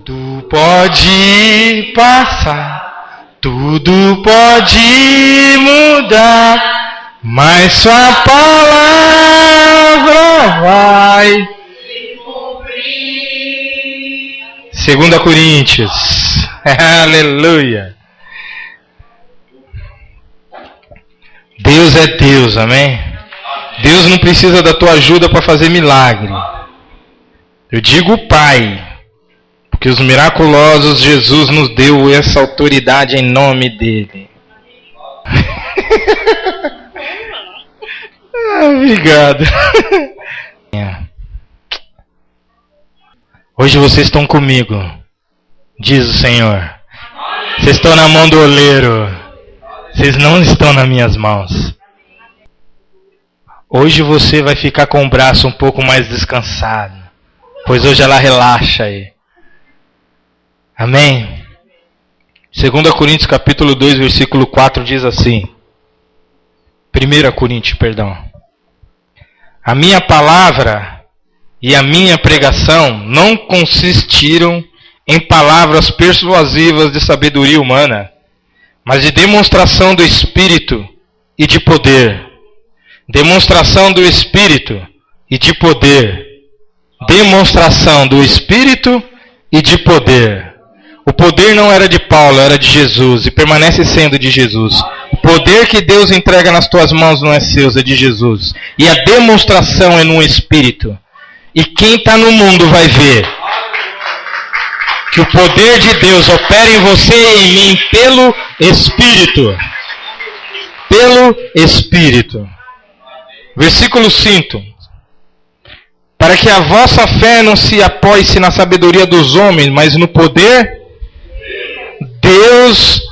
Tudo pode passar, tudo pode mudar, mas sua palavra vai se cumprir. 2 Coríntios. Aleluia. Deus é Deus, amém? Deus não precisa da tua ajuda para fazer milagre. Eu digo Pai, porque os miraculosos Jesus nos deu essa autoridade em nome dele. Obrigado. Hoje vocês estão comigo, diz o Senhor. Vocês estão na mão do oleiro. Vocês não estão nas minhas mãos. Hoje você vai ficar com o braço um pouco mais descansado, pois hoje ela relaxa aí. Amém? 2 Coríntios capítulo 2, versículo 4 diz assim. 1 Coríntios, perdão. A minha palavra e a minha pregação não consistiram em palavras persuasivas de sabedoria humana, mas de demonstração do Espírito e de poder. Demonstração do Espírito e de poder. Demonstração do Espírito e de poder. O poder não era de Paulo, era de Jesus e permanece sendo de Jesus. O poder que Deus entrega nas tuas mãos não é seu, é de Jesus. E a demonstração é no Espírito. E quem está no mundo vai ver que o poder de Deus opera em você e em mim pelo Espírito. Pelo Espírito. Versículo 5. Para que a vossa fé não se apoie-se na sabedoria dos homens, mas no poder. Deus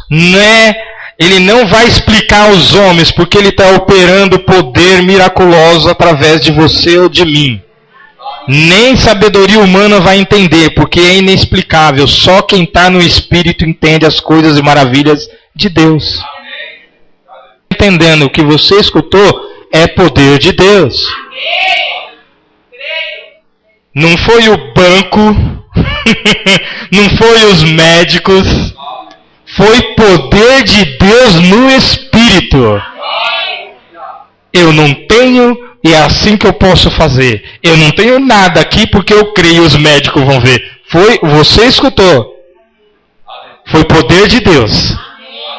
Ele não vai explicar aos homens, porque Ele está operando poder miraculoso através de você ou de mim. Nem sabedoria humana vai entender, porque é inexplicável. Só quem está no Espírito entende as coisas e maravilhas de Deus. Entendendo o que você escutou é poder de Deus. Não foi o banco, não foi os médicos, foi poder de Deus no Espírito. Eu não tenho, e é assim que eu posso fazer. Eu não tenho nada aqui porque eu creio, os médicos vão ver. Você escutou. Foi poder de Deus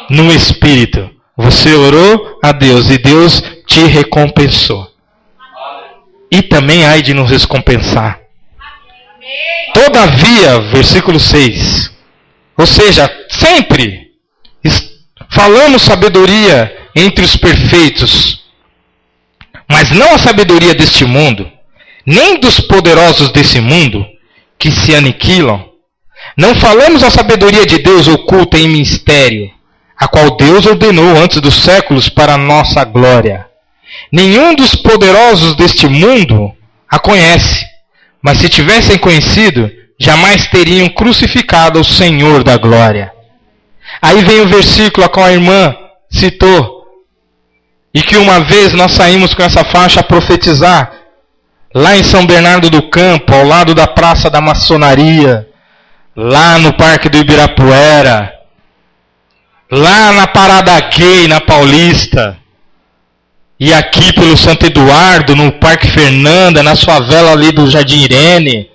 no Espírito. Você orou a Deus e Deus te recompensou. E também há de nos recompensar. Todavia, versículo 6. Ou seja, sempre falamos sabedoria entre os perfeitos, mas não a sabedoria deste mundo, nem dos poderosos desse mundo, que se aniquilam. Não falamos a sabedoria de Deus oculta em mistério, a qual Deus ordenou antes dos séculos para a nossa glória. Nenhum dos poderosos deste mundo a conhece, mas se tivessem conhecido, jamais teriam crucificado o Senhor da glória. Aí vem o versículo a qual a irmã citou, e que uma vez nós saímos com essa faixa a profetizar, lá em São Bernardo do Campo, ao lado da Praça da Maçonaria, lá no Parque do Ibirapuera, lá na Parada Gay, na Paulista, e aqui pelo Santo Eduardo, no Parque Fernanda, na favela ali do Jardim Irene,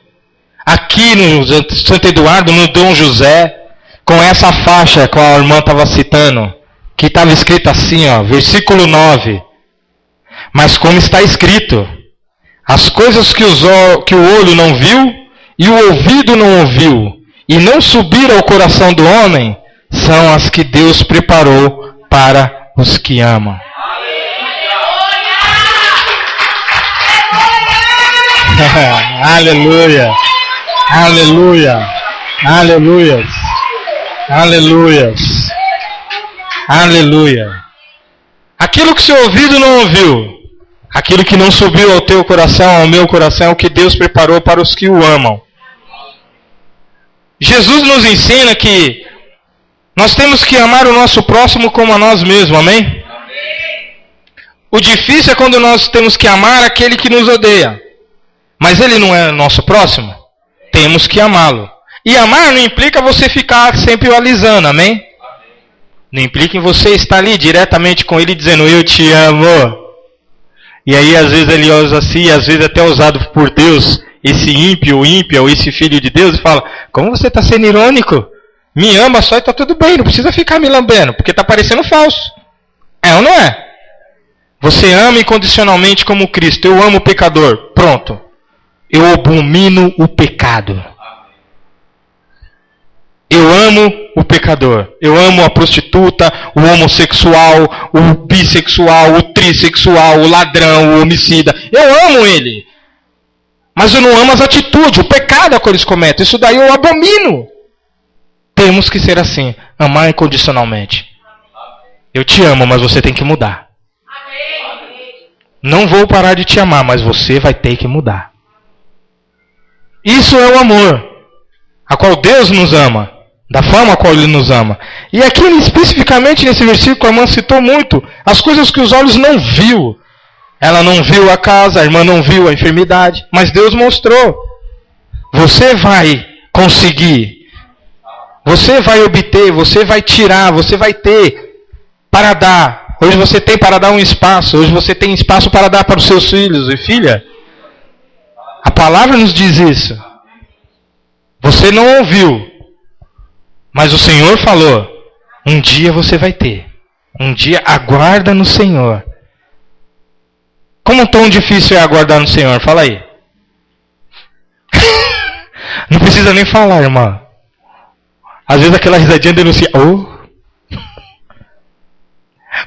aqui no Santo Eduardo, no Dom José, com essa faixa que a irmã estava citando, que estava escrito assim, ó, versículo 9. Mas como está escrito, as coisas que o olho não viu e o ouvido não ouviu, e não subiram ao coração do homem, são as que Deus preparou para os que amam. Aleluia, aleluia, aleluia, aleluia, aleluia. Aquilo que seu ouvido não ouviu, aquilo que não subiu ao teu coração, ao meu coração, é o que Deus preparou para os que o amam. Jesus nos ensina que nós temos que amar o nosso próximo como a nós mesmos, amém? O difícil é quando nós temos que amar aquele que nos odeia. Mas ele não é nosso próximo? Temos que amá-lo. E amar não implica você ficar sempre o alisando, amém? Não implica em você estar ali diretamente com ele dizendo, eu te amo. E aí às vezes ele usa assim, às vezes até usado por Deus, esse ímpio, ou esse filho de Deus, e fala, como você está sendo irônico? Me ama só e está tudo bem, não precisa ficar me lambendo, porque está parecendo falso. É ou não é? Você ama incondicionalmente como Cristo, eu amo o pecador, pronto. Eu abomino o pecado. Eu amo o pecador. Eu amo a prostituta, o homossexual, o bissexual, o trissexual, o ladrão, o homicida. Eu amo ele. Mas eu não amo as atitudes, o pecado que eles cometem. Isso daí eu abomino. Temos que ser assim. Amar incondicionalmente. Eu te amo, mas você tem que mudar. Não vou parar de te amar, mas você vai ter que mudar. Isso é o amor. A qual Deus nos ama. Da forma a qual Ele nos ama. E aqui, especificamente nesse versículo, a irmã citou muito as coisas que os olhos não viu. Ela não viu a casa, a irmã não viu a enfermidade, mas Deus mostrou. Você vai conseguir. Você vai obter, você vai tirar, você vai ter para dar. Hoje você tem para dar um espaço, hoje você tem espaço para dar para os seus filhos e filha. A palavra nos diz isso. Você não ouviu. Mas o Senhor falou, um dia você vai ter. Um dia aguarda no Senhor. Como tão difícil é aguardar no Senhor? Fala aí. Não precisa nem falar, irmã. Às vezes aquela risadinha denuncia. Oh.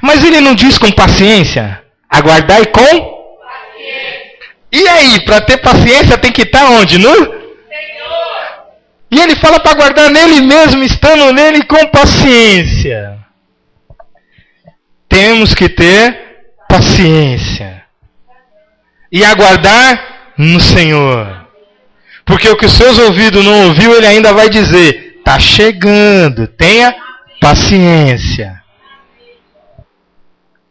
Mas ele não diz com paciência? Aguardar e com? Paciência. E aí, para ter paciência tem que estar onde? No? E ele fala para guardar nele mesmo, estando nele com paciência. Temos que ter paciência. E aguardar no Senhor. Porque o que os seus ouvidos não ouviu, ele ainda vai dizer, está chegando, tenha paciência.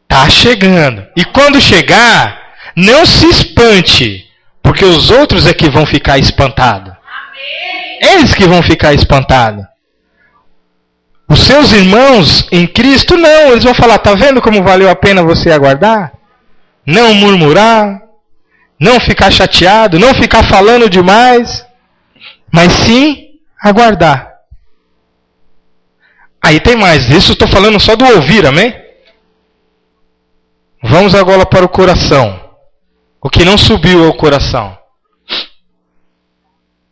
Está chegando. E quando chegar, não se espante, porque os outros é que vão ficar espantados. Eles que vão ficar espantados. Os seus irmãos em Cristo, não. Eles vão falar, está vendo como valeu a pena você aguardar? Não murmurar. Não ficar chateado. Não ficar falando demais. Mas sim, aguardar. Aí tem mais. Isso eu estou falando só do ouvir, amém? Vamos agora para o coração. O que não subiu ao coração.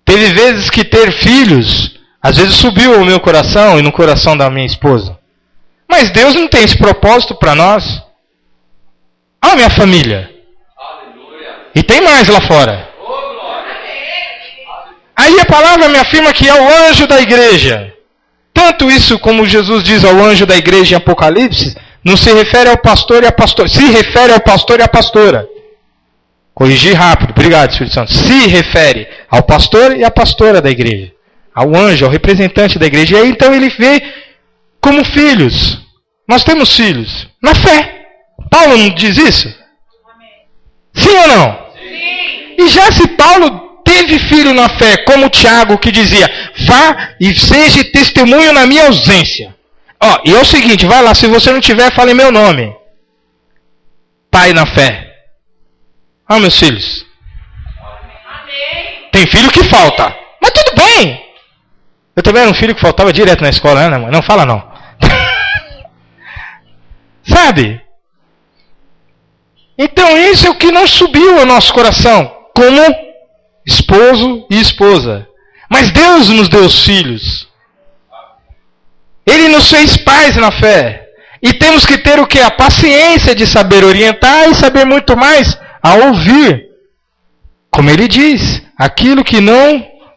Teve vezes que ter filhos, às vezes subiu ao meu coração e no coração da minha esposa. Mas Deus não tem esse propósito para nós. Ah, minha família. E tem mais lá fora. Aí a palavra me afirma que é o anjo da igreja. Tanto isso como Jesus diz ao anjo da igreja em Apocalipse, não se refere ao pastor e à pastora. Se refere ao pastor e à pastora. Corrigir rápido, obrigado, Espírito Santo. Se refere ao pastor e à pastora da igreja. Ao anjo, ao representante da igreja. E aí então ele vê como filhos. Nós temos filhos. Na fé. Paulo não diz isso? Sim ou não? Sim. E já se Paulo teve filho na fé, como Tiago que dizia, vá e seja testemunho na minha ausência. Ó, e é o seguinte, vai lá, se você não tiver, fale meu nome. Pai na fé. Ah, meus filhos. Amém. Tem filho que falta. Mas tudo bem. Eu também era um filho que faltava direto na escola, né, mãe? Não fala não. Sabe? Então isso é o que não subiu ao nosso coração. Como esposo e esposa. Mas Deus nos deu os filhos. Ele nos fez pais na fé. E temos que ter o quê? A paciência de saber orientar e saber muito mais a ouvir, como ele diz, aquilo que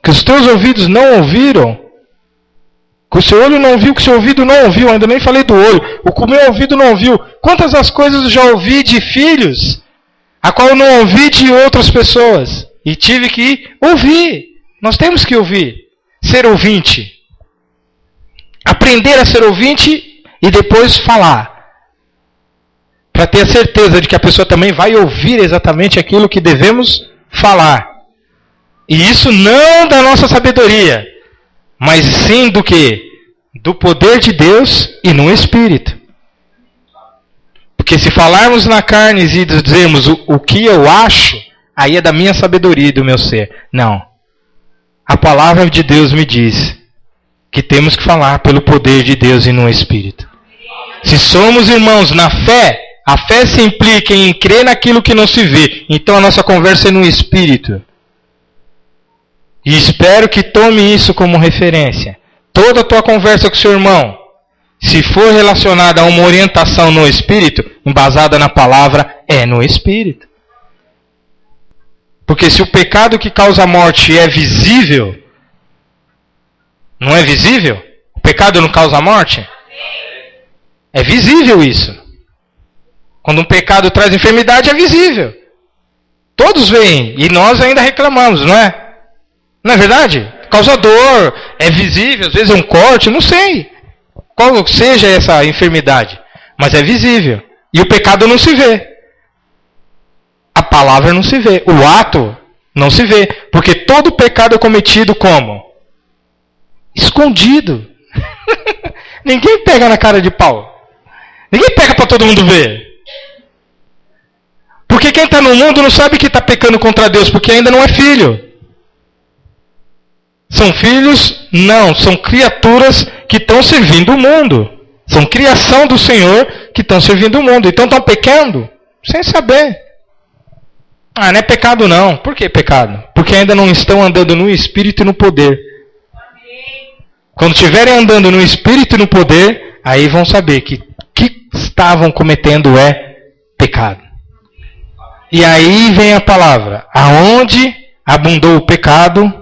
os teus ouvidos não ouviram, que o seu olho não viu, que o seu ouvido não ouviu, ainda nem falei do olho, o que o meu ouvido não ouviu. Quantas as coisas eu já ouvi de filhos, a qual eu não ouvi de outras pessoas, e tive que ouvir. Nós temos que ouvir, ser ouvinte, aprender a ser ouvinte e depois falar. Para ter a certeza de que a pessoa também vai ouvir exatamente aquilo que devemos falar. E isso não da nossa sabedoria, mas sim do quê? Do poder de Deus e no Espírito. Porque se falarmos na carne e dizermos o que eu acho, aí é da minha sabedoria e do meu ser. Não. A palavra de Deus me diz que temos que falar pelo poder de Deus e no Espírito. Se somos irmãos na fé, a fé se implica em crer naquilo que não se vê. Então a nossa conversa é no Espírito. E espero que tome isso como referência. Toda a tua conversa com seu irmão, se for relacionada a uma orientação no Espírito, embasada na palavra, é no Espírito. Porque se o pecado que causa a morte é visível, não é visível? O pecado não causa a morte? É visível isso. Quando um pecado traz enfermidade, é visível. Todos veem, e nós ainda reclamamos, não é? Não é verdade? Causa dor, é visível, às vezes é um corte, não sei. Qual seja essa enfermidade. Mas é visível. E o pecado não se vê. A palavra não se vê. O ato não se vê. Porque todo pecado é cometido como? Escondido. Ninguém pega na cara de pau. Ninguém pega para todo mundo ver. Porque quem está no mundo não sabe que está pecando contra Deus, porque ainda não é filho. São filhos? Não, são criaturas que estão servindo o mundo. São criação do Senhor que estão servindo o mundo. Então estão pecando sem saber. Ah, não é pecado não. Por que pecado? Porque ainda não estão andando no Espírito e no poder. Quando estiverem andando no Espírito e no poder, aí vão saber que o que estavam cometendo é pecado. E aí vem a palavra. Aonde abundou o pecado,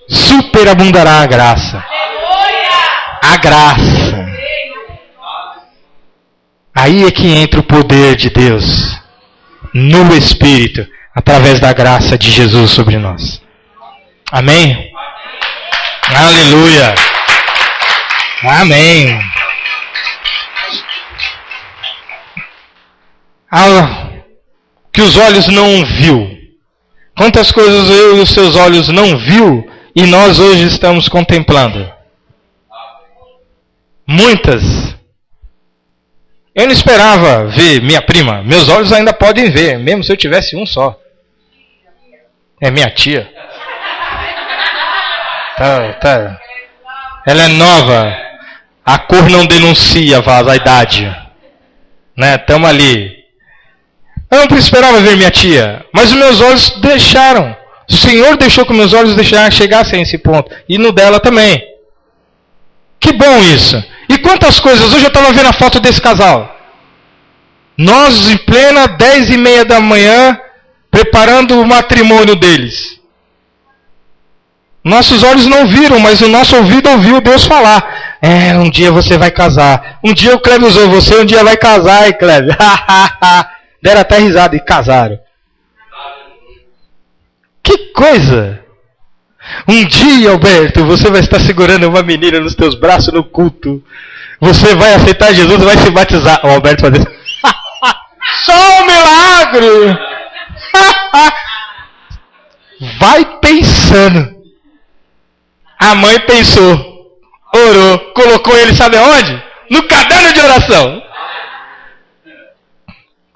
superabundará a graça. A graça. Aí é que entra o poder de Deus no Espírito, através da graça de Jesus sobre nós. Amém? Aleluia. Amém. Que os olhos não viu. Quantas coisas eu e os seus olhos não viu e nós hoje estamos contemplando? Muitas. Eu não esperava ver minha prima. Meus olhos ainda podem ver, mesmo se eu tivesse um só. É minha tia. Tá. Ela é nova. A cor não denuncia a idade. Né? Estamos ali. Eu não esperava ver minha tia, mas os meus olhos deixaram. O Senhor deixou que meus olhos chegassem a esse ponto. E no dela também. Que bom isso. E quantas coisas. Hoje eu estava vendo a foto desse casal. Nós em plena 10:30 da manhã, preparando o matrimônio deles. Nossos olhos não viram, mas o nosso ouvido ouviu Deus falar. Um dia você vai casar. Um dia o Cleber usou você, um dia vai casar, hein, Cleber? Deram até risada e casaram. Que coisa! Um dia, Alberto, você vai estar segurando uma menina nos teus braços no culto. Você vai aceitar Jesus e vai se batizar. O Alberto vai dizer, só um milagre! Vai pensando. A mãe pensou, orou, colocou ele, sabe aonde? No caderno de oração.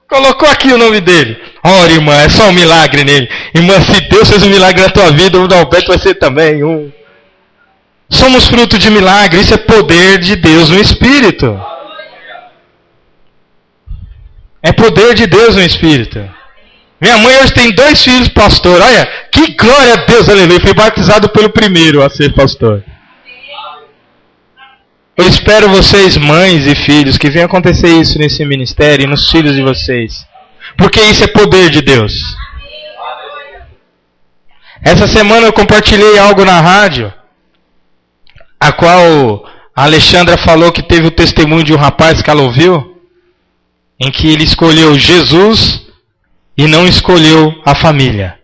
Colocou aqui o nome dele. Ora, irmã, é só um milagre nele. Irmã, se Deus fez um milagre na tua vida, o Alberto vai ser também um. Somos fruto de milagre. Isso é poder de Deus no Espírito. É poder de Deus no Espírito. Minha mãe hoje tem 2 filhos pastor. Olha, que glória a Deus, aleluia. Fui batizado pelo primeiro a ser pastor. Eu espero vocês, mães e filhos, que venha acontecer isso nesse ministério e nos filhos de vocês. Porque isso é poder de Deus. Essa semana eu compartilhei algo na rádio, a qual a Alexandra falou que teve o testemunho de um rapaz que ela ouviu, em que ele escolheu Jesus e não escolheu a família.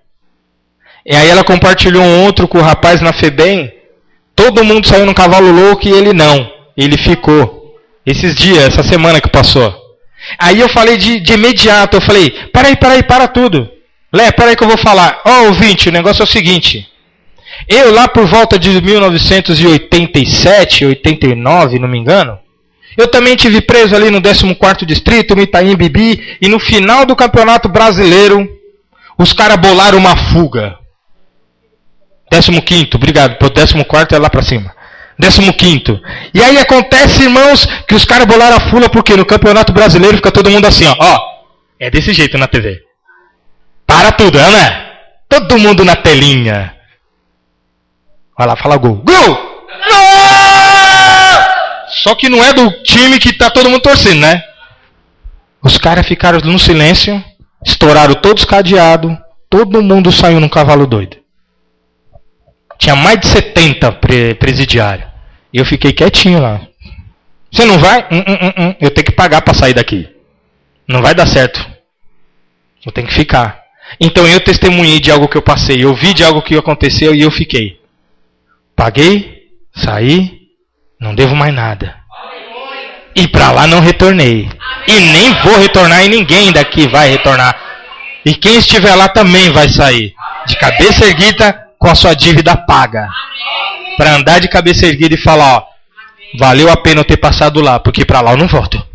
E aí ela compartilhou um outro com o rapaz na FEBEM. Todo mundo saiu num cavalo louco e ele não. Ele ficou. Esses dias, essa semana que passou. Aí eu falei de imediato. Eu falei, para tudo. Lé, para aí que eu vou falar. Ó, ouvinte, o negócio é o seguinte. Eu lá por volta de 1987, 89, não me engano, eu também tive preso ali no 14º distrito, no Itaim Bibi, e no final do Campeonato Brasileiro, os caras bolaram uma fuga. 15º, obrigado, o 14º é lá pra cima. 15º. E aí acontece, irmãos, que os caras bolaram a fuga porque no Campeonato Brasileiro fica todo mundo assim, ó. É desse jeito na TV. Para tudo, né? Todo mundo na telinha. Vai lá, fala gol. Gol! Gol! Só que não é do time que tá todo mundo torcendo, né? Os caras ficaram no silêncio, estouraram todos os cadeados, todo mundo saiu num cavalo doido. Tinha mais de 70 presidiários. E eu fiquei quietinho lá. Você não vai? Eu tenho que pagar para sair daqui. Não vai dar certo. Eu tenho que ficar. Então eu testemunhei de algo que eu passei. Eu vi de algo que aconteceu e eu fiquei. Paguei, saí, não devo mais nada. E para lá não retornei. E nem vou retornar e ninguém daqui vai retornar. E quem estiver lá também vai sair. De cabeça erguida com a sua dívida paga. Para andar de cabeça erguida e falar, ó, valeu a pena eu ter passado lá, porque para lá eu não volto.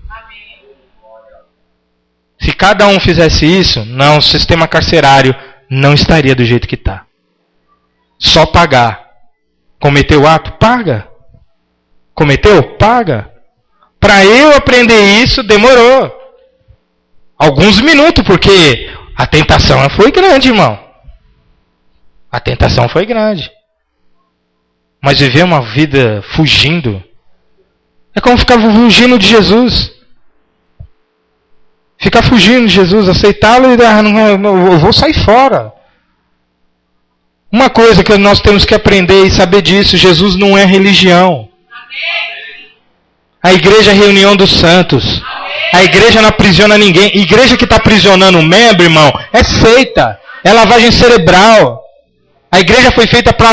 Se cada um fizesse isso, não, o sistema carcerário não estaria do jeito que está. Só pagar. Cometeu o ato? Paga. Cometeu? Paga. Para eu aprender isso, demorou. Alguns minutos, porque a tentação foi grande, irmão. A tentação foi grande. Mas viver uma vida fugindo é como ficar fugindo de Jesus. Ficar fugindo de Jesus, aceitá-lo e eu vou sair fora. Uma coisa que nós temos que aprender e saber disso, Jesus não é religião. A igreja é a reunião dos santos. A igreja não aprisiona ninguém. A igreja que está aprisionando o membro, irmão, é seita. É lavagem cerebral. A igreja foi feita para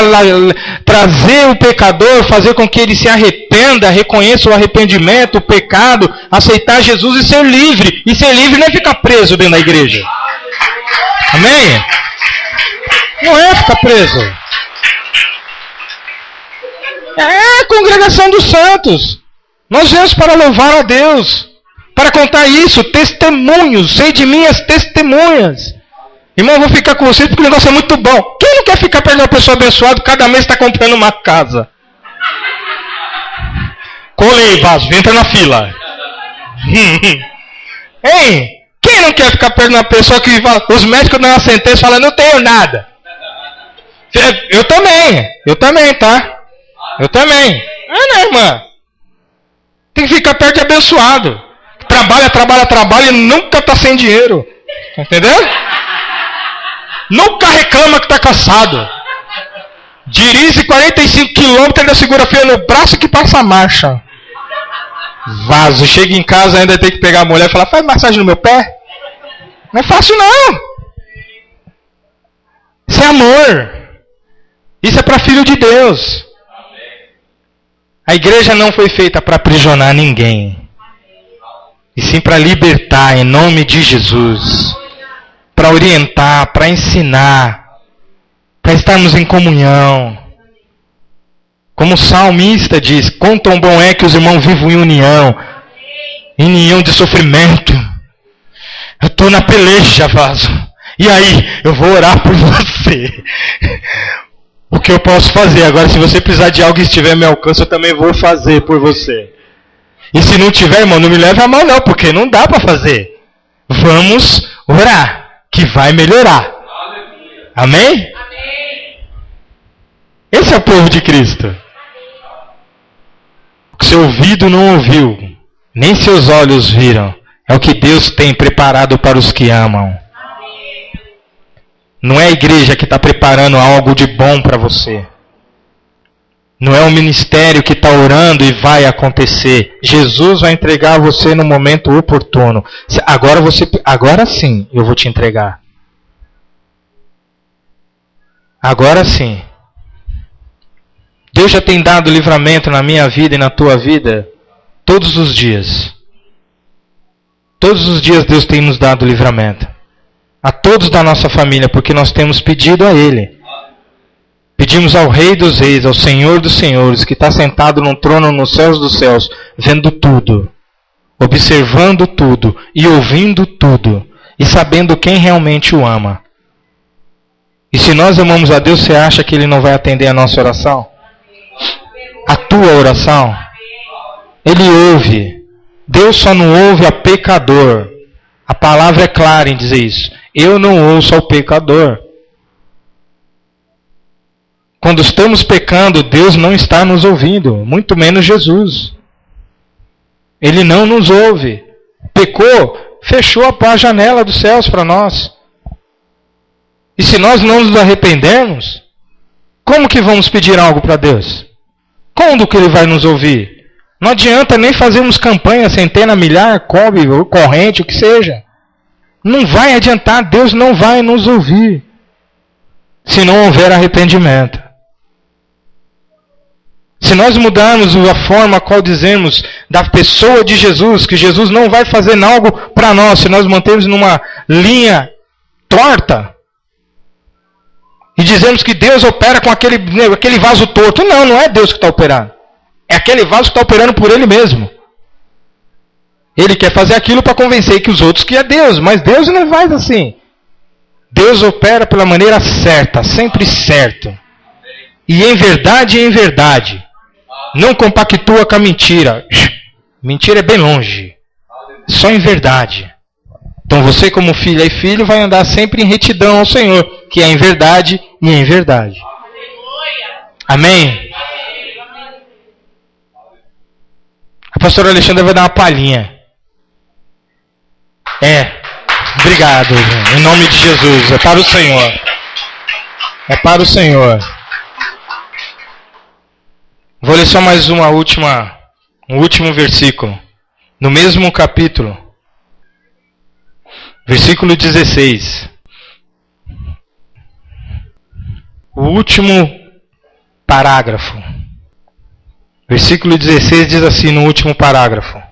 trazer o pecador, fazer com que ele se arrependa, reconheça o arrependimento, o pecado, aceitar Jesus e ser livre. E ser livre não é ficar preso dentro da igreja. Amém? Não é ficar preso. É a congregação dos santos. Nós viemos para louvar a Deus, para contar isso, testemunhos, sei de minhas testemunhas. Irmão, eu vou ficar com vocês porque o negócio é muito bom. Quem não quer ficar perto de uma pessoa abençoada, cada mês está comprando uma casa? Colei, vaso, entra na fila. Hein? Quem não quer ficar perto de uma pessoa que os médicos dão uma sentença e falam, não tenho nada? Eu também, tá? Eu também. Não, irmã. Tem que ficar perto de abençoado. Trabalha e nunca está sem dinheiro. Entendeu? Nunca reclama que está cansado. Dirige 45 km, ainda segura feio no braço que passa a marcha. Vaso, chega em casa ainda tem que pegar a mulher e falar, faz massagem no meu pé. Não é fácil não. Isso é amor. Isso é para filho de Deus. A igreja não foi feita para aprisionar ninguém. E sim para libertar em nome de Jesus. Para orientar, para ensinar, para estarmos em comunhão. Como o salmista diz, quão tão bom é que os irmãos vivam em união de sofrimento. Eu estou na peleja, vaso. E aí, eu vou orar por você. O que eu posso fazer? Agora, se você precisar de algo que estiver ao meu alcance, eu também vou fazer por você. E se não tiver, irmão, não me leve a mão não, porque não dá para fazer. Vamos orar. Que vai melhorar. Amém? Esse é o povo de Cristo. O que seu ouvido não ouviu, nem seus olhos viram, é o que Deus tem preparado para os que amam. Não é a igreja que está preparando algo de bom para você. Não é o ministério que está orando e vai acontecer. Jesus vai entregar você no momento oportuno. Agora sim eu vou te entregar. Agora sim. Deus já tem dado livramento na minha vida e na tua vida todos os dias. Todos os dias Deus tem nos dado livramento. A todos da nossa família, porque nós temos pedido a Ele. Pedimos ao Rei dos Reis, ao Senhor dos Senhores, que está sentado num trono nos céus dos céus, vendo tudo, observando tudo e ouvindo tudo, e sabendo quem realmente o ama. E se nós amamos a Deus, você acha que Ele não vai atender a nossa oração? A tua oração? Ele ouve. Deus só não ouve a pecador. A palavra é clara em dizer isso. Eu não ouço ao pecador. Quando estamos pecando, Deus não está nos ouvindo, muito menos Jesus. Ele não nos ouve. Pecou, fechou a janela dos céus para nós. E se nós não nos arrependermos, como que vamos pedir algo para Deus? Quando que Ele vai nos ouvir? Não adianta nem fazermos campanha, centena, milhar, cobre, corrente, o que seja. Não vai adiantar, Deus não vai nos ouvir, se não houver arrependimento. Se nós mudarmos a forma a qual dizemos da pessoa de Jesus, que Jesus não vai fazer algo para nós, se nós mantermos numa linha torta, e dizemos que Deus opera com aquele vaso torto. Não, não é Deus que está operando. É aquele vaso que está operando por Ele mesmo. Ele quer fazer aquilo para convencer que os outros que é Deus, mas Deus não faz assim. Deus opera pela maneira certa, sempre certo. E em verdade, não compactua com a mentira. Mentira é bem longe. Só em verdade. Então você, como filha e filho, vai andar sempre em retidão ao Senhor, que é em verdade e em verdade. Amém? A pastora Alexandra vai dar uma palhinha. Obrigado, em nome de Jesus. É para o Senhor. É para o Senhor. Vou ler só mais um último versículo. No mesmo capítulo. Versículo 16. O último parágrafo. Versículo 16 diz assim no último parágrafo.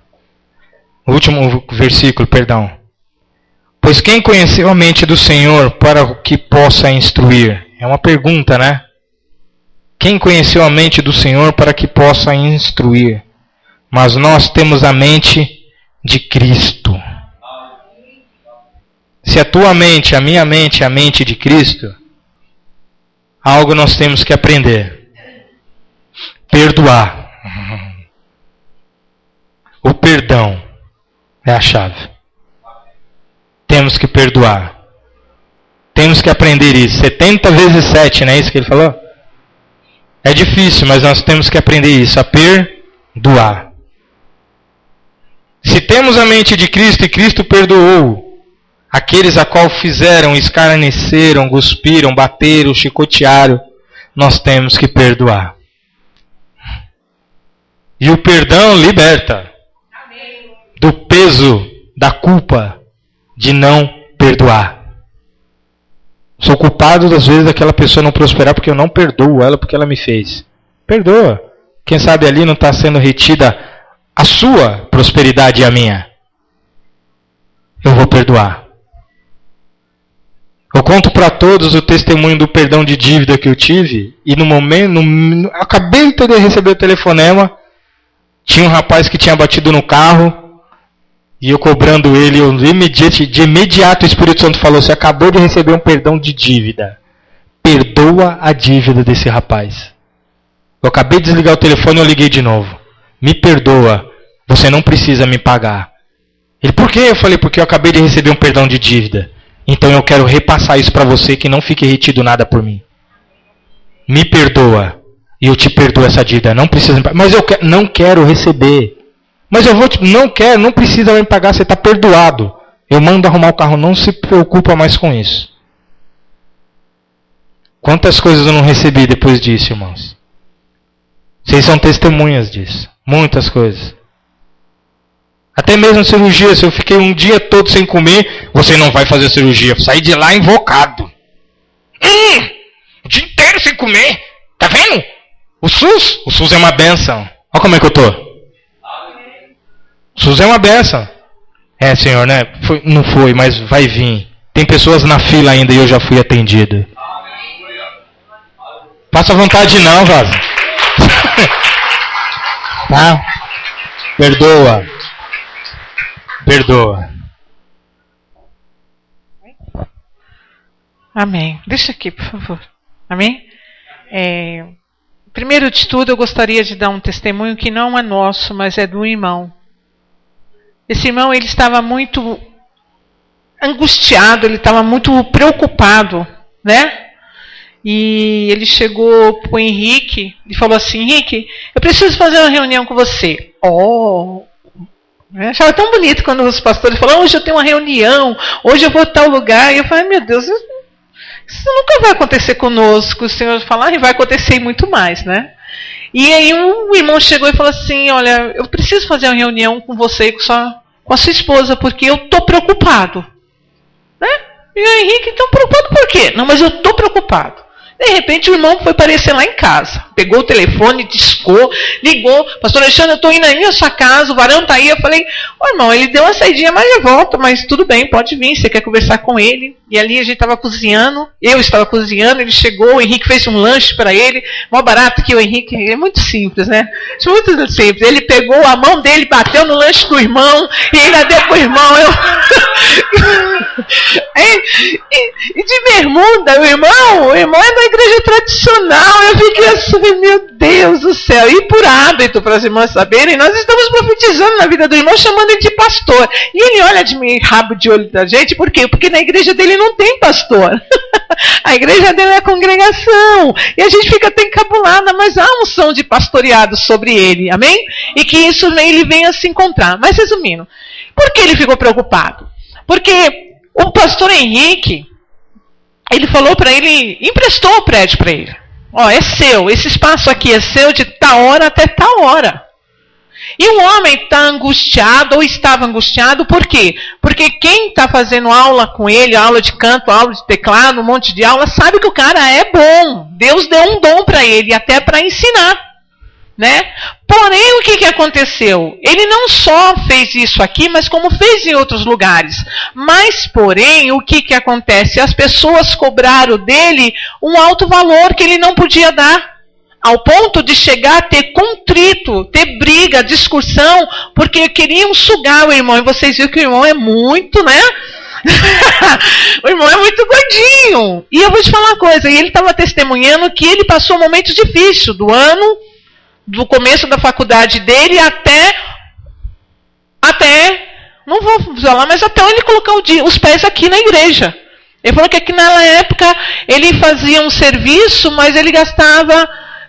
O último versículo, perdão. Pois quem conheceu a mente do Senhor para que possa instruir? É uma pergunta, né? Quem conheceu a mente do Senhor para que possa instruir? Mas nós temos a mente de Cristo. Se a tua mente, a minha mente, é a mente de Cristo, algo nós temos que aprender. Perdoar. O perdão é a chave. Temos que perdoar. Temos que aprender isso. 70 vezes 7, não é isso que ele falou? É difícil, mas nós temos que aprender isso, a perdoar. Se temos a mente de Cristo e Cristo perdoou aqueles a qual fizeram, escarneceram, cuspiram, bateram, chicotearam, nós temos que perdoar. E o perdão liberta do peso, da culpa de não perdoar. Sou culpado das vezes daquela pessoa não prosperar porque eu não perdoo ela porque ela me fez. Perdoa. Quem sabe ali não está sendo retida a sua prosperidade e a minha. Eu vou perdoar. Eu conto para todos o testemunho do perdão de dívida que eu tive. E no momento, acabei de receber o telefonema. Tinha um rapaz que tinha batido no carro. E eu cobrando ele, de imediato o Espírito Santo falou: você acabou de receber um perdão de dívida. Perdoa a dívida desse rapaz. Eu acabei de desligar o telefone e eu liguei de novo. Me perdoa, você não precisa me pagar. Ele, por quê? Eu falei, porque eu acabei de receber um perdão de dívida. Então eu quero repassar isso para você, que não fique retido nada por mim. Me perdoa. E eu te perdoo essa dívida. Não precisa me pagar. Mas eu não quero receber. Mas eu não quero, não precisa me pagar, você está perdoado. Eu mando arrumar o carro, não se preocupa mais com isso. Quantas coisas eu não recebi depois disso, irmãos? Vocês são testemunhas disso. Muitas coisas. Até mesmo cirurgia, se eu fiquei um dia todo sem comer, você não vai fazer cirurgia. Saí de lá invocado. O dia inteiro sem comer. Tá vendo? O SUS é uma bênção. Olha como é que eu tô. O SUS é uma benção. É, Senhor, né? Não foi, mas vai vir. Tem pessoas na fila ainda e eu já fui atendido. Faça vontade não, vaso. Tá? Perdoa. Perdoa. Amém. Deixa aqui, por favor. Amém? Primeiro de tudo, eu gostaria de dar um testemunho que não é nosso, mas é do irmão. Esse irmão, ele estava muito angustiado, ele estava muito preocupado, né? E ele chegou para o Henrique e falou assim: Henrique, eu preciso fazer uma reunião com você. Achava tão bonito quando os pastores falam: hoje eu tenho uma reunião, hoje eu vou a tal lugar. E eu falei: meu Deus, isso nunca vai acontecer conosco. O Senhor fala: e vai acontecer e muito mais, né? E aí um irmão chegou e falou assim: olha, eu preciso fazer uma reunião com você e com a sua esposa, porque eu estou preocupado. Né? E o Henrique, então preocupado por quê? Não, mas eu estou preocupado. De repente o irmão foi aparecer lá em casa. Pegou o telefone, discou, ligou. Pastor Alexandre, eu estou indo aí na sua casa, o varão está aí. Eu falei: irmão, ele deu uma saidinha, mas eu volto. Mas tudo bem, pode vir, você quer conversar com ele. E ali a gente estava cozinhando, eu estava cozinhando, ele chegou, o Henrique fez um lanche para ele. Mó barato que o Henrique, é muito simples, né? Muito simples. Ele pegou a mão dele, bateu no lanche do irmão, e ainda deu pro irmão. E de bermuda, o irmão é da igreja tradicional. Eu fiquei assim, meu Deus do céu. E por hábito, para as irmãs saberem, nós estamos profetizando na vida do irmão, chamando ele de pastor. E ele olha de rabo de olho da gente, por quê? Porque na igreja dele não tem pastor. A igreja dele é congregação. E a gente fica até encabulada, mas há um som de pastoreado sobre ele, amém? E que isso ele venha se encontrar. Mas resumindo, por que ele ficou preocupado? Porque o pastor Henrique, ele falou para ele, emprestou o prédio para ele. É seu, esse espaço aqui é seu de tal hora até tal hora. E o homem está angustiado, ou estava angustiado, por quê? Porque quem está fazendo aula com ele, aula de canto, aula de teclado, um monte de aula, sabe que o cara é bom. Deus deu um dom para ele, até para ensinar. Né? Porém, o que aconteceu? Ele não só fez isso aqui, mas como fez em outros lugares. Mas, porém, o que acontece? As pessoas cobraram dele um alto valor que ele não podia dar. Ao ponto de chegar a ter contrito, ter briga, discussão, porque queriam sugar o irmão. E vocês viram que o irmão é muito, né? O irmão é muito gordinho. E eu vou te falar uma coisa, e ele estava testemunhando que ele passou um momento difícil do ano, do começo da faculdade dele até, não vou falar, mas até ele colocar os pés aqui na igreja. Ele falou que aqui na época ele fazia um serviço, mas ele gastava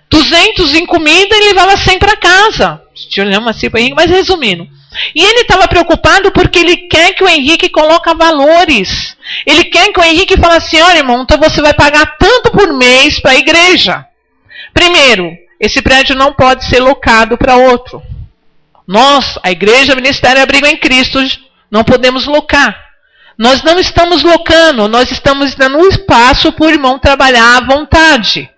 200 em comida e levava 100 para casa. Deixa eu olhar assim para o Henrique, mas resumindo. E ele estava preocupado porque ele quer que o Henrique coloque valores. Ele quer que o Henrique fale assim: olha, irmão, então você vai pagar tanto por mês para a igreja. Primeiro, esse prédio não pode ser locado para outro. Nós, a igreja, ministério e abrigo em Cristo, não podemos locar. Nós não estamos locando, nós estamos dando um espaço para o irmão trabalhar à vontade.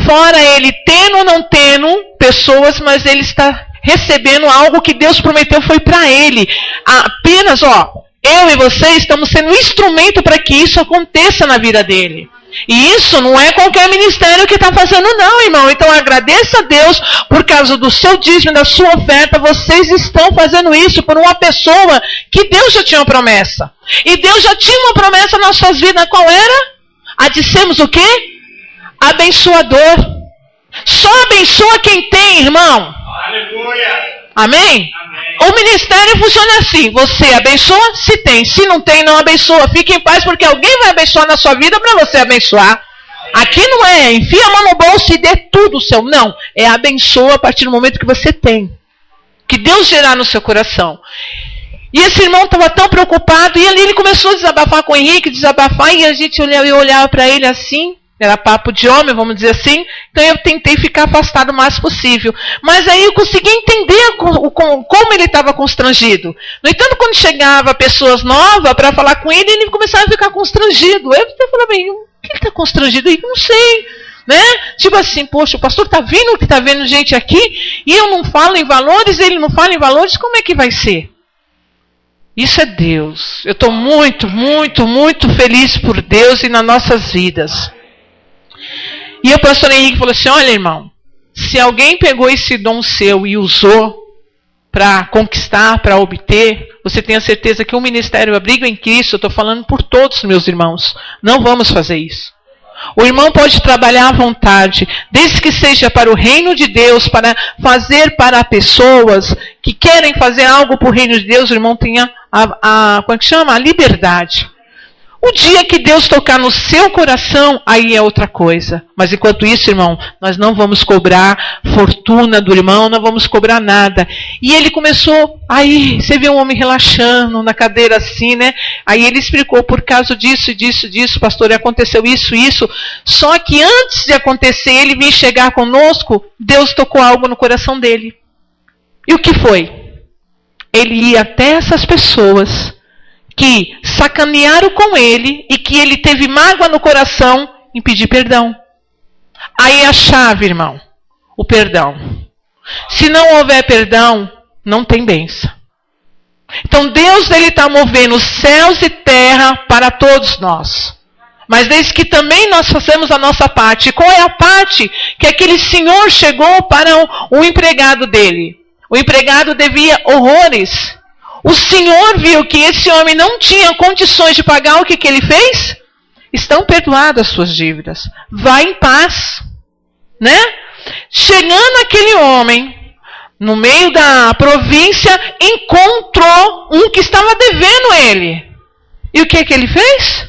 Fora ele tendo ou não tendo pessoas, mas ele está recebendo algo que Deus prometeu foi para ele. Apenas, eu e você estamos sendo um instrumento para que isso aconteça na vida dele. E isso não é qualquer ministério que está fazendo, não, irmão. Então agradeça a Deus por causa do seu dízimo, da sua oferta. Vocês estão fazendo isso por uma pessoa que Deus já tinha uma promessa. E Deus já tinha uma promessa nas suas vidas. Qual era? A de sermos o quê? Abençoador. Só abençoa quem tem, irmão. Aleluia. Amém? Amém? O ministério funciona assim. Você abençoa se tem. Se não tem, não abençoa. Fique em paz, porque alguém vai abençoar na sua vida para você abençoar. Aqui não é enfia a mão no bolso e dê tudo o seu. Não. É abençoa a partir do momento que você tem. Que Deus gerar no seu coração. E esse irmão estava tão preocupado. E ali ele começou a desabafar com o Henrique. E a gente olhava para ele assim. Era papo de homem, vamos dizer assim. Então eu tentei ficar afastado o mais possível. Mas aí eu consegui entender como ele estava constrangido. No entanto, quando chegava pessoas novas para falar com ele, ele começava a ficar constrangido. Eu falava, bem, o que ele está constrangido aí? Não sei. Né? Tipo assim, poxa, o pastor está vindo, que está vendo gente aqui, e eu não falo em valores, ele não fala em valores, como é que vai ser? Isso é Deus. Eu estou muito, muito, muito feliz por Deus e nas nossas vidas. E o pastor Henrique falou assim, olha, irmão, se alguém pegou esse dom seu e usou para conquistar, para obter, você tenha certeza que o Ministério Abrigo em Cristo, eu estou falando por todos meus irmãos, não vamos fazer isso. O irmão pode trabalhar à vontade, desde que seja para o reino de Deus, para fazer para pessoas que querem fazer algo para o reino de Deus, o irmão tenha como é que chama? A liberdade. O dia que Deus tocar no seu coração, aí é outra coisa. Mas enquanto isso, irmão, nós não vamos cobrar fortuna do irmão, não vamos cobrar nada. E ele começou, aí você vê um homem relaxando na cadeira assim, né? Aí ele explicou, por causa disso, pastor, aconteceu isso. Só que antes de acontecer, ele vir chegar conosco, Deus tocou algo no coração dele. E o que foi? Ele ia até essas pessoas que sacanearam com ele e que ele teve mágoa no coração em pedir perdão. Aí é a chave, irmão, o perdão. Se não houver perdão, não tem bênção. Então Deus está movendo céus e terra para todos nós. Mas desde que também nós façamos a nossa parte. E qual é a parte? Que aquele senhor chegou para o empregado dele. O empregado devia horrores. O Senhor viu que esse homem não tinha condições de pagar, o que ele fez? Estão perdoadas as suas dívidas. Vá em paz. Né? Chegando aquele homem, no meio da província, encontrou um que estava devendo ele. E o que ele fez?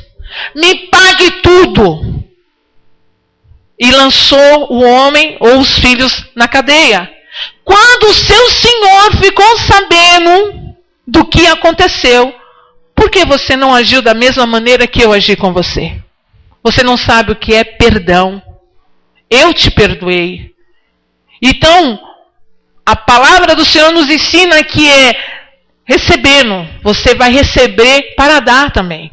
Me pague tudo. E lançou o homem ou os filhos na cadeia. Quando o seu senhor ficou sabendo do que aconteceu, por que você não agiu da mesma maneira que eu agi com você? Você não sabe o que é perdão. Eu te perdoei. Então, a palavra do Senhor nos ensina que é recebendo. Você vai receber para dar também.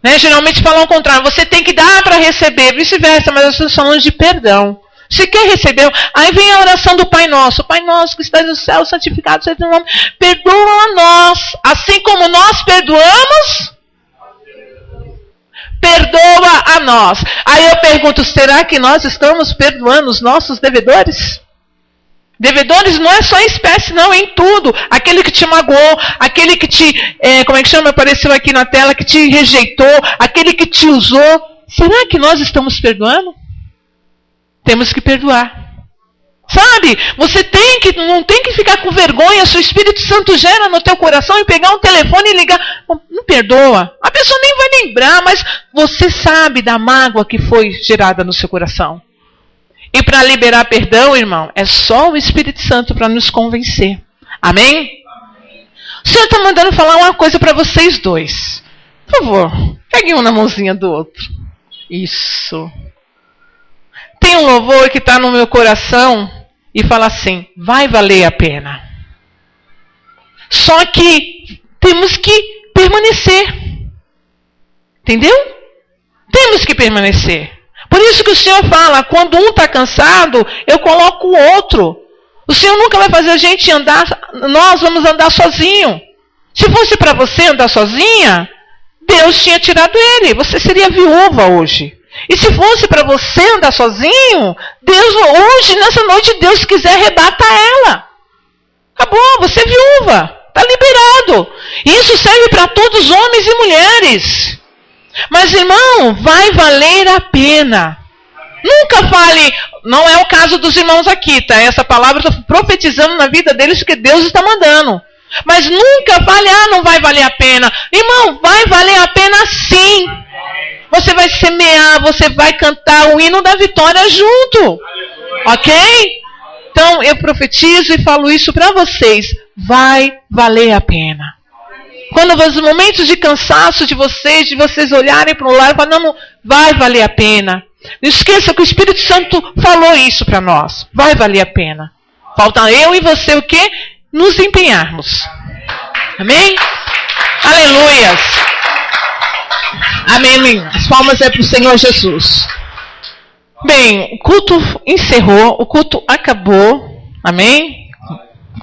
Né? Geralmente falam o contrário. Você tem que dar para receber, vice-versa, mas nós estamos falando de perdão. Se quer receber, aí vem a oração do Pai Nosso. Pai Nosso que estás no céu, santificado seja o teu nome. Perdoa a nós, assim como nós perdoamos. Perdoa a nós. Aí eu pergunto, será que nós estamos perdoando os nossos devedores? Devedores não é só em espécie, não, é em tudo. Aquele que te magoou, aquele que te, apareceu aqui na tela, que te rejeitou, aquele que te usou. Será que nós estamos perdoando? Temos que perdoar. Sabe? Você não tem que ficar com vergonha. Se o Espírito Santo gera no teu coração e pegar um telefone e ligar, não perdoa. A pessoa nem vai lembrar, mas você sabe da mágoa que foi gerada no seu coração. E para liberar perdão, irmão, é só o Espírito Santo para nos convencer. Amém? O Senhor está mandando falar uma coisa para vocês dois. Por favor, peguem um na mãozinha do outro. Isso. Tem um louvor que está no meu coração e fala assim, vai valer a pena. Só que temos que permanecer. Entendeu? Temos que permanecer. Por isso que o Senhor fala, quando um está cansado, eu coloco o outro. O Senhor nunca vai fazer a gente andar, nós vamos andar sozinho. Se fosse para você andar sozinha, Deus tinha tirado ele. Você seria viúva hoje. E se fosse para você andar sozinho, Deus hoje, nessa noite, Deus quiser, arrebata ela. Acabou, você é viúva. Está liberado. Isso serve para todos, homens e mulheres. Mas, irmão, vai valer a pena. Nunca fale, não é o caso dos irmãos aqui, tá? Essa palavra eu estou profetizando na vida deles que Deus está mandando. Mas nunca fale, não vai valer a pena. Irmão, vai valer a pena sim. Você vai semear, você vai cantar o hino da vitória junto. Ok? Então, eu profetizo e falo isso para vocês. Vai valer a pena. Quando os momentos de cansaço de vocês olharem para o lado e falar, não, vai valer a pena. Não esqueça que o Espírito Santo falou isso para nós. Vai valer a pena. Falta eu e você o quê? Nos empenharmos. Amém? Aleluias. Amém. As palmas é para o Senhor Jesus. Bem, o culto encerrou, o culto acabou. Amém?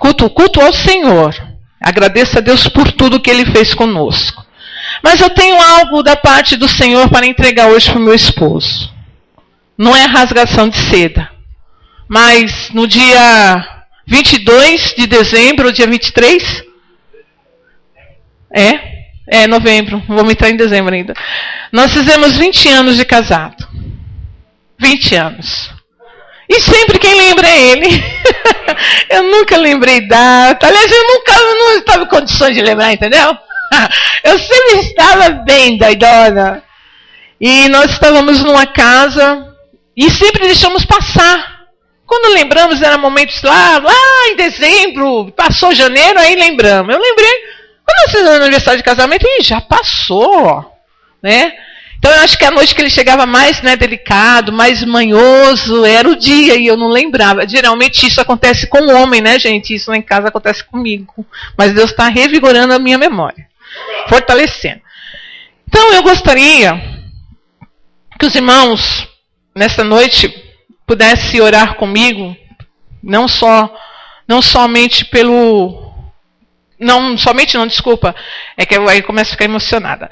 Culto ao Senhor. Agradeço a Deus por tudo que Ele fez conosco. Mas eu tenho algo da parte do Senhor para entregar hoje para o meu esposo. Não é rasgação de seda. Mas no dia 22 de dezembro, dia 23? É novembro, vamos entrar em dezembro ainda. Nós fizemos 20 anos de casado. 20 anos. E sempre quem lembra é ele. Eu nunca lembrei data. Aliás, eu não estava em condições de lembrar, entendeu? Eu sempre estava bem doidona. E nós estávamos numa casa e sempre deixamos passar. Quando lembramos, era momentos lá em dezembro, passou janeiro, aí lembramos. Eu lembrei, quando nós fizemos aniversário de casamento, já passou, né? Então eu acho que a noite que ele chegava mais, né, delicado, mais manhoso, era o dia, e eu não lembrava. Geralmente isso acontece com o homem, né, gente? Isso lá em casa acontece comigo. Mas Deus está revigorando a minha memória, fortalecendo. Então eu gostaria que os irmãos, nessa noite, pudessem orar comigo, não somente é que eu aí começo a ficar emocionada.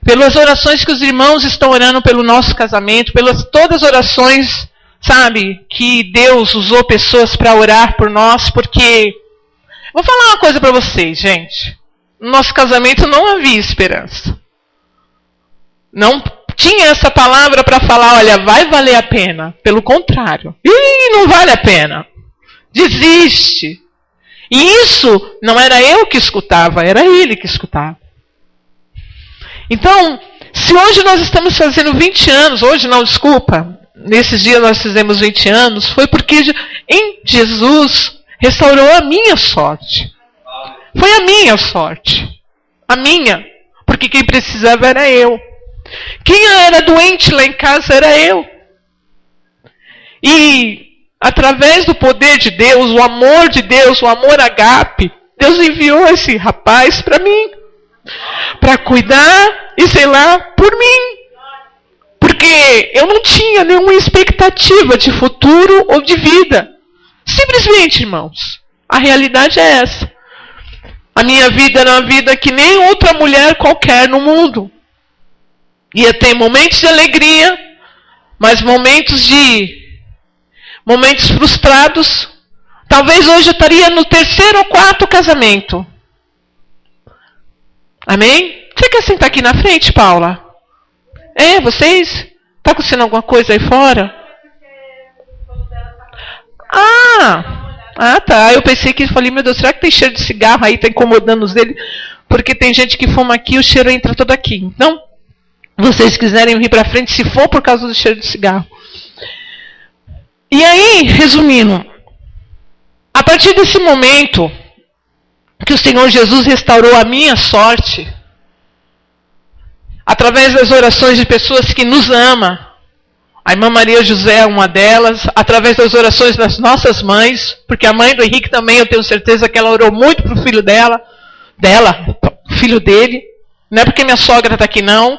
Pelas orações que os irmãos estão orando pelo nosso casamento, pelas todas as orações, sabe, que Deus usou pessoas para orar por nós, porque vou falar uma coisa para vocês, gente. No nosso casamento não havia esperança. Não tinha essa palavra para falar, olha, vai valer a pena. Pelo contrário. Não vale a pena. Desiste. E isso não era eu que escutava, era ele que escutava. Então, se hoje nós estamos fazendo 20 anos, hoje não, desculpa, nesses dias nós fizemos 20 anos, foi porque em Jesus restaurou a minha sorte. Foi a minha sorte. A minha. Porque quem precisava era eu. Quem era doente lá em casa era eu. E através do poder de Deus, o amor agape, Deus enviou esse rapaz para mim. Para cuidar e zelar por mim. Porque eu não tinha nenhuma expectativa de futuro ou de vida. Simplesmente, irmãos, a realidade é essa. A minha vida era uma vida que nem outra mulher qualquer no mundo. Ia ter momentos de alegria, mas momentos frustrados. Talvez hoje eu estaria no 3º ou 4º casamento. Amém? Você quer sentar aqui na frente, Paula? Vocês? Está acontecendo alguma coisa aí fora? Tá. Eu pensei que falei, meu Deus, será que tem cheiro de cigarro aí, está incomodando os dele? Porque tem gente que fuma aqui e o cheiro entra todo aqui. Então, vocês quiserem vir para frente, se for por causa do cheiro de cigarro. E aí, resumindo, a partir desse momento que o Senhor Jesus restaurou a minha sorte, através das orações de pessoas que nos amam, a irmã Maria José é uma delas, através das orações das nossas mães, porque a mãe do Henrique também, eu tenho certeza que ela orou muito para o filho filho dele, não é porque minha sogra está aqui não,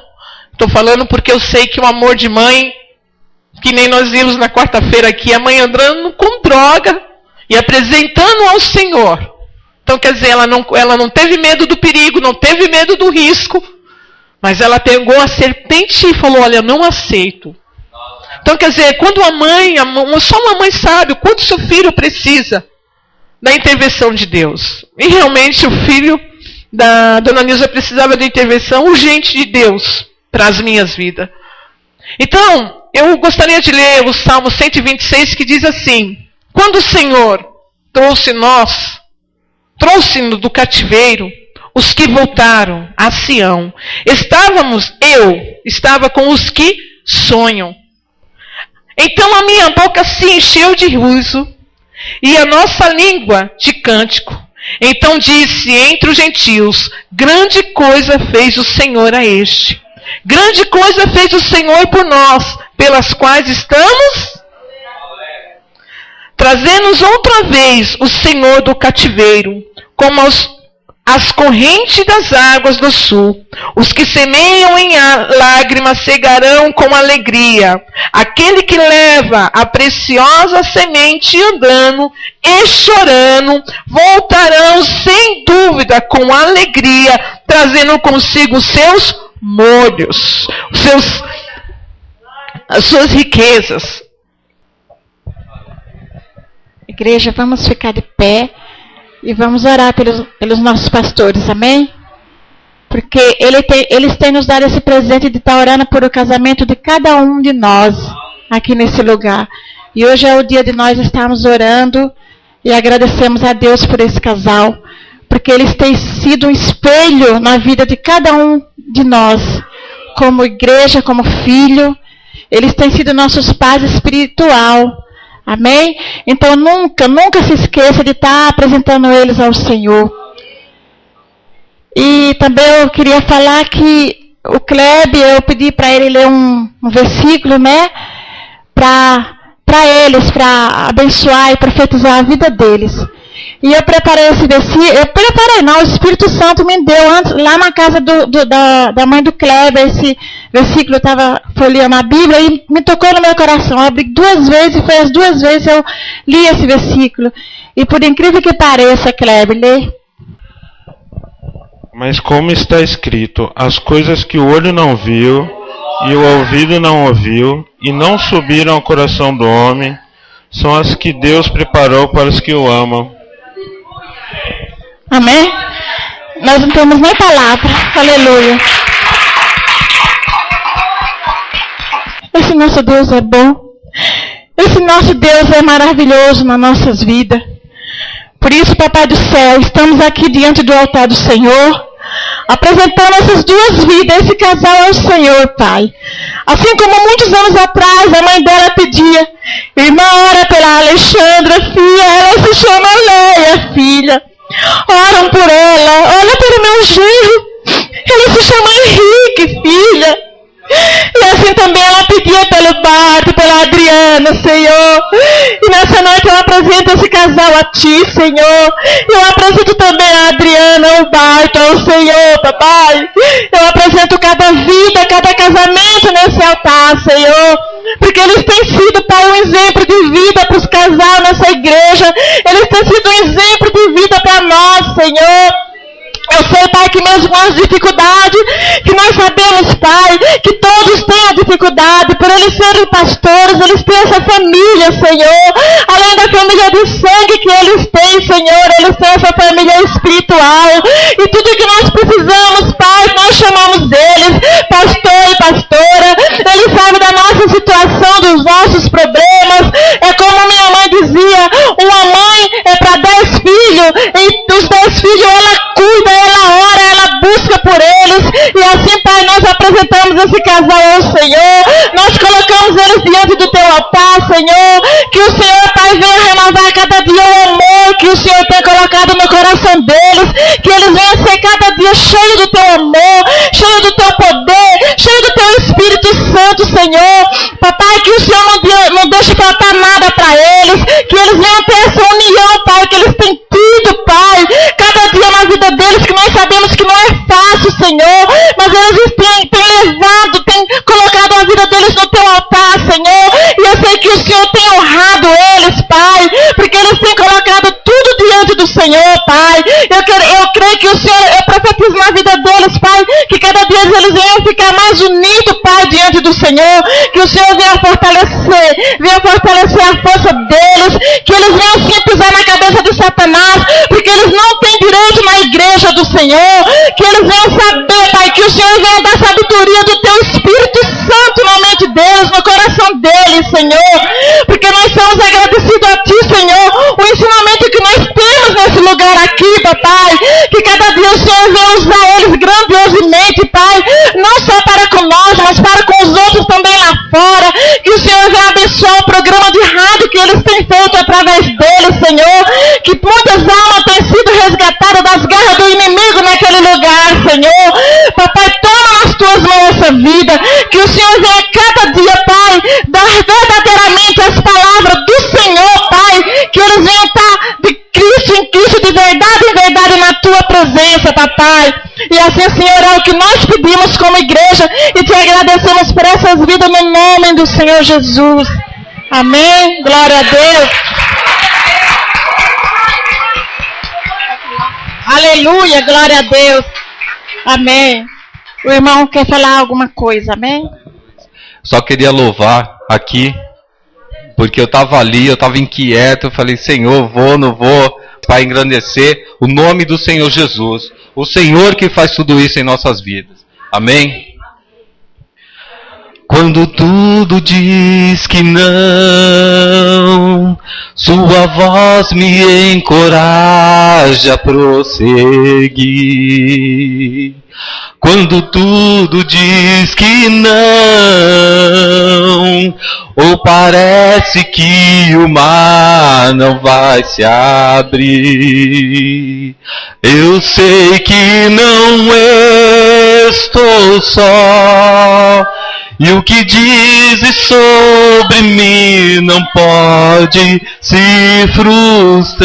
estou falando porque eu sei que o amor de mãe, que nem nós vimos na quarta-feira aqui, a mãe andando com droga e apresentando ao Senhor. Então, quer dizer, ela não teve medo do perigo, não teve medo do risco, mas ela pegou a serpente e falou, olha, eu não aceito. Então, quer dizer, quando só uma mãe sabe o quanto seu filho precisa da intervenção de Deus. E realmente o filho da dona Nilza precisava da intervenção urgente de Deus para as minhas vidas. Então, eu gostaria de ler o Salmo 126, que diz assim, quando o Senhor trouxe-nos do cativeiro, os que voltaram a Sião, estava com os que sonham. Então a minha boca se encheu de riso, e a nossa língua de cântico. Então disse entre os gentios, grande coisa fez o Senhor a este. Grande coisa fez o Senhor por nós, pelas quais estamos trazendo-nos outra vez o Senhor do cativeiro, como as correntes das águas do sul. Os que semeiam em lágrimas cegarão com alegria. Aquele que leva a preciosa semente andando e chorando, voltarão sem dúvida com alegria, trazendo consigo os seus molhos, as suas riquezas. Igreja, vamos ficar de pé e vamos orar pelos nossos pastores, amém? Porque eles têm nos dado esse presente de estar orando por o casamento de cada um de nós aqui nesse lugar. E hoje é o dia de nós estarmos orando e agradecemos a Deus por esse casal, porque eles têm sido um espelho na vida de cada um de nós, como igreja, como filho. Eles têm sido nossos pais espiritual. Amém? Então nunca se esqueça de estar apresentando eles ao Senhor. E também eu queria falar que o Kleber, eu pedi para ele ler um versículo, né? Para eles, para abençoar e profetizar a vida deles. E eu preparei esse versículo, o Espírito Santo me deu antes, lá na casa da mãe do Kleber, esse versículo, eu estava folheando a Bíblia e me tocou no meu coração. Eu abri 2 vezes e foi as 2 vezes eu li esse versículo. E por incrível que pareça, Kleber, lê. Mas como está escrito, as coisas que o olho não viu e o ouvido não ouviu e não subiram ao coração do homem, são as que Deus preparou para os que o amam. Amém? Nós não temos nem palavra. Aleluia. Esse nosso Deus é bom. Esse nosso Deus é maravilhoso nas nossas vidas. Por isso, Papai do céu, estamos aqui diante do altar do Senhor, apresentando essas 2 vidas, esse casal ao Senhor, Pai. Assim como muitos anos atrás, a mãe dela pedia, irmã, ora pela Alexandra, filha, ela se chama Leia, filha. Oram por ela, olha pelo meu genro, ele se chama Henrique, filha. E assim também ela pedia pelo Bart, pela Adriana, Senhor. E nessa noite eu apresento esse casal a Ti, Senhor. Eu apresento também a Adriana, o Bart, ao Senhor, Papai. Eu apresento cada vida, cada casamento nesse altar, Senhor. Porque eles têm sido, Pai, um exemplo de vida para os casais nessa igreja. Eles têm sido um exemplo de vida para nós, Senhor. Eu sei, Pai, que mesmo com as dificuldades, que nós sabemos, Pai, que todos têm a dificuldade, por eles serem pastores, eles têm essa família, Senhor. Além da família de sangue que eles têm, Senhor, eles têm essa família espiritual. E tudo que nós precisamos, Pai, nós chamamos eles, pastor e pastora. Eles sabem da nossa situação, dos nossos problemas. É como minha mãe dizia, uma mãe é para 10 filhos, e dos 10 filhos ela cuida, ela ora, ela busca por eles. E assim, Pai, nós apresentamos esse casal ao Senhor. Nós colocamos eles diante do Teu altar, Senhor. Que o Senhor, Pai, venha renovar cada dia o amor que o Senhor tem colocado no coração deles. Que eles venham ser cada dia cheios do Teu amor, cheios do Teu poder, cheios do Teu Espírito Santo, Senhor. Papai, que o Senhor não deixe faltar nada para eles. Que eles venham ter essa união, Pai, que eles têm tido, Pai, cada dia na vida deles, que nós sabemos que não é fácil, Senhor, mas eles têm levado, têm colocado a vida deles no Teu altar, Senhor, e eu sei que o Senhor tem honrado eles, Pai, porque eles têm colocado tudo diante do Senhor, Pai. Eu creio que o Senhor, eu profetizo na vida deles, Pai, que cada dia eles venham ficar mais unidos, Pai, diante do Senhor, que o Senhor venha fortalecer a força deles, que eles venham sim pisar na cabeça de Satanás, porque eles não têm direito na igreja do Senhor, que eles venham saber, Pai, que o Senhor venha dar sabedoria do Teu Espírito Santo na mente deles, no coração deles, Senhor, porque nós somos agradecidos a Ti, Senhor, o ensinamento que nós temos nesse lugar aqui, Papai, que cada dia o Senhor venha usar eles grandiosamente, Pai, não só para conosco, mas para com os outros também lá fora, que o Senhor venha abençoar o programa de rádio que eles têm feito através deles, Senhor, que muitas almas têm sido resgatadas das garras do inimigo naquele lugar, Senhor. Papai, toma nas Tuas mãos essa vida, que o Senhor venha cada dia, Pai, dar verdadeiramente as palavras do Senhor, Pai, que eles venham estar de Cristo em Cristo, de verdade em verdade na Tua presença, Papai. E assim, Senhor, é o que nós pedimos como igreja e Te agradecemos por essas vidas no nome do Senhor Jesus. Amém. Glória a Deus. Aleluia, glória a Deus. Amém. O irmão quer falar alguma coisa, amém? Só queria louvar aqui, porque eu estava ali, eu estava inquieto, eu falei, Senhor, vou, não vou, para engrandecer o nome do Senhor Jesus. O Senhor que faz tudo isso em nossas vidas. Amém? Quando tudo diz que não, sua voz me encoraja a prosseguir. Quando tudo diz que não, ou parece que o mar não vai se abrir, eu sei que não estou só. E o que dizes sobre mim não pode se frustrar.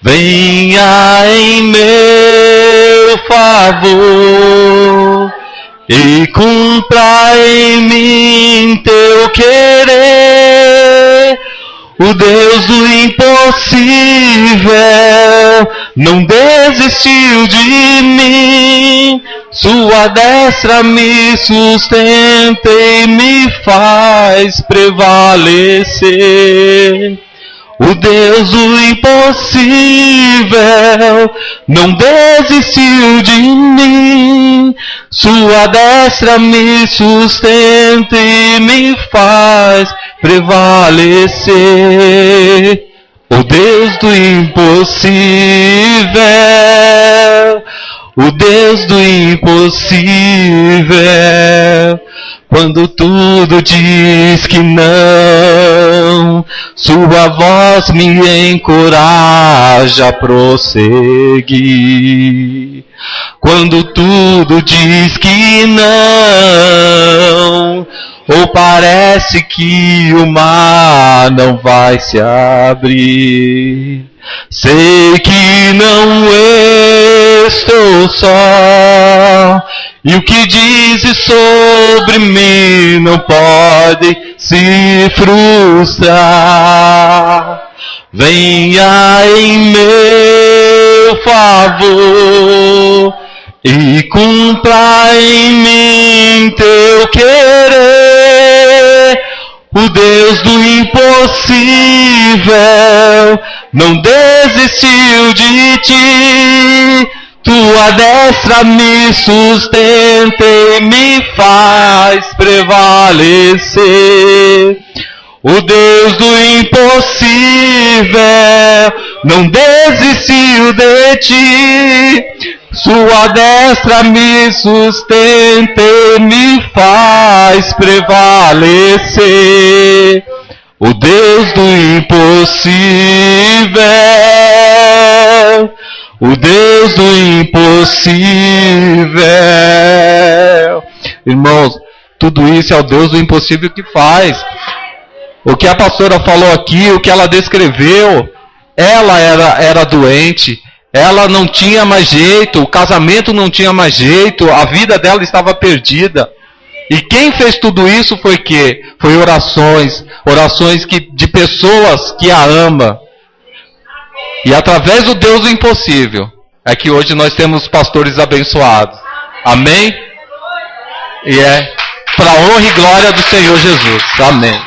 Venha em meu favor e cumpra em mim teu querer. O Deus do impossível não desistiu de mim. Sua destra me sustenta e me faz prevalecer. O Deus do impossível não desistiu de mim. Sua destra me sustenta e me faz prevalecer. O Deus do impossível, o Deus do impossível. Quando tudo diz que não, sua voz me encoraja a prosseguir. Quando tudo diz que não, ou parece que o mar não vai se abrir, sei que não estou só. E o que dizes sobre mim não pode se frustrar. Venha em meu favor e cumpra em mim teu querer. O Deus do impossível não desistiu de ti. Tua destra me sustenta e me faz prevalecer. O Deus do impossível não desistiu de ti. Sua destra me sustenta e me faz prevalecer. O Deus do impossível, o Deus do impossível. Irmãos, tudo isso é o Deus do impossível que faz. O que a pastora falou aqui, o que ela descreveu, ela era doente, ela não tinha mais jeito, o casamento não tinha mais jeito, a vida dela estava perdida. E quem fez tudo isso foi quê? Foi orações de pessoas que a amam. E através do Deus do impossível, é que hoje nós temos pastores abençoados. Amém? E é para a honra e glória do Senhor Jesus. Amém.